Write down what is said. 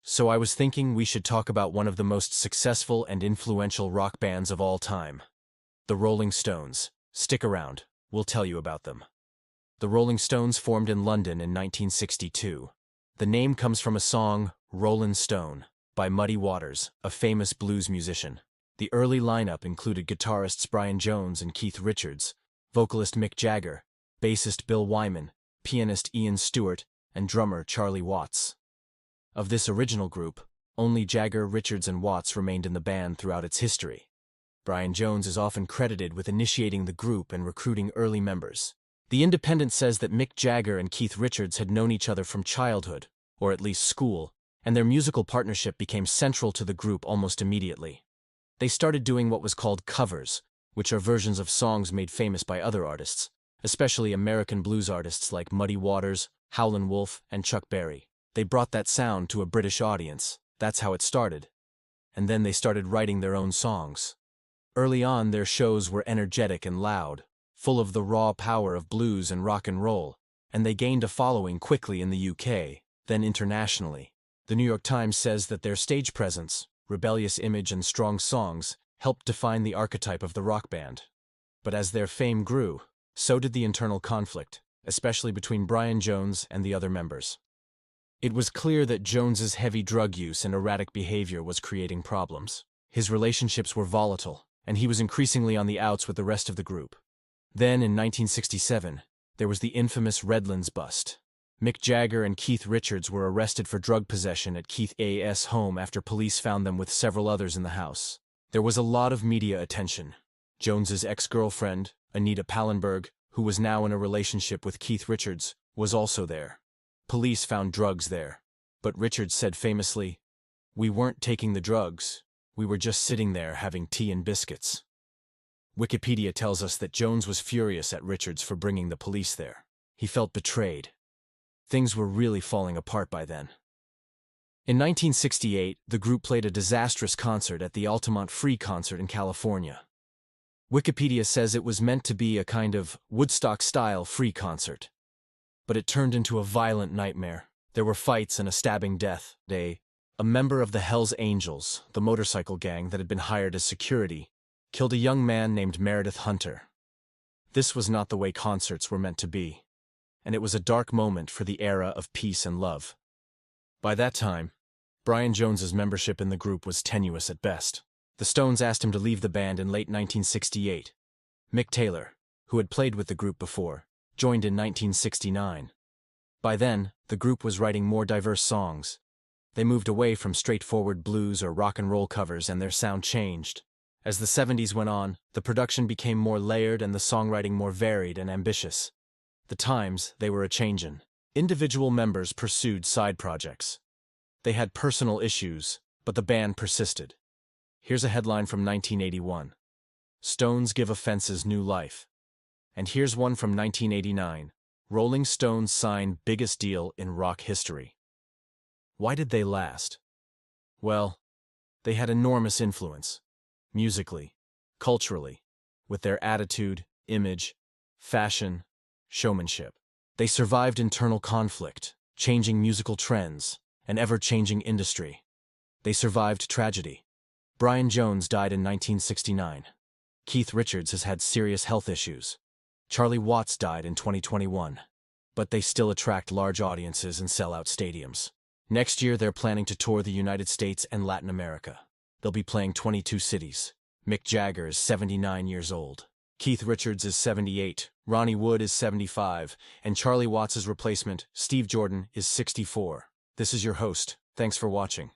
So I was thinking we should talk about one of the most successful and influential rock bands of all time. The Rolling Stones. Stick around, we'll tell you about them. The Rolling Stones formed in London in 1962. The name comes from a song, Rollin' Stone, by Muddy Waters, a famous blues musician. The early lineup included guitarists Brian Jones and Keith Richards, vocalist Mick Jagger, bassist Bill Wyman, pianist Ian Stewart, and drummer Charlie Watts. Of this original group, only Jagger, Richards, and Watts remained in the band throughout its history. Brian Jones is often credited with initiating the group and recruiting early members. The Independent says that Mick Jagger and Keith Richards had known each other from childhood, or at least school, and their musical partnership became central to the group almost immediately. They started doing what was called covers, which are versions of songs made famous by other artists, especially American blues artists like Muddy Waters, Howlin' Wolf, and Chuck Berry. They brought that sound to a British audience. That's how it started. And then they started writing their own songs. Early on, their shows were energetic and loud, full of the raw power of blues and rock and roll, and they gained a following quickly in the UK, then internationally. The New York Times says that their stage presence, rebellious image, and strong songs helped define the archetype of the rock band. But as their fame grew, so did the internal conflict, especially between Brian Jones and the other members. It was clear that Jones's heavy drug use and erratic behavior was creating problems. His relationships were volatile, and he was increasingly on the outs with the rest of the group. Then, in 1967, there was the infamous Redlands bust. Mick Jagger and Keith Richards were arrested for drug possession at Keith A.'s home after police found them with several others in the house. There was a lot of media attention. Jones's ex-girlfriend, Anita Pallenberg, who was now in a relationship with Keith Richards, was also there. Police found drugs there, but Richards said famously, "We weren't taking the drugs, we were just sitting there having tea and biscuits." Wikipedia tells us that Jones was furious at Richards for bringing the police there. He felt betrayed. Things were really falling apart by then. In 1968, the group played a disastrous concert at the Altamont Free Concert in California. Wikipedia says it was meant to be a kind of Woodstock-style free concert. But it turned into a violent nightmare. There were fights and a stabbing death. A member of the Hells Angels, the motorcycle gang that had been hired as security, killed a young man named Meredith Hunter. This was not the way concerts were meant to be, and it was a dark moment for the era of peace and love. By that time, Brian Jones's membership in the group was tenuous at best. The Stones asked him to leave the band in late 1968. Mick Taylor, who had played with the group before, joined in 1969. By then, the group was writing more diverse songs. They moved away from straightforward blues or rock and roll covers, and their sound changed. As the 70s went on, the production became more layered and the songwriting more varied and ambitious. The times, they were a-changin'. Individual members pursued side projects. They had personal issues, but the band persisted. Here's a headline from 1981. Stones give offenses new life. And here's one from 1989. Rolling Stones sign biggest deal in rock history. Why did they last? Well, they had enormous influence. Musically, culturally, with their attitude, image, fashion, showmanship. They survived internal conflict, changing musical trends, an ever-changing industry. They survived tragedy. Brian Jones died in 1969. Keith Richards has had serious health issues. Charlie Watts died in 2021. But they still attract large audiences and sell out stadiums. Next year, they're planning to tour the United States and Latin America. They'll be playing 22 cities. Mick Jagger is 79 years old. Keith Richards is 78, Ronnie Wood is 75, and Charlie Watts' replacement, Steve Jordan, is 64. This is your host. Thanks for watching.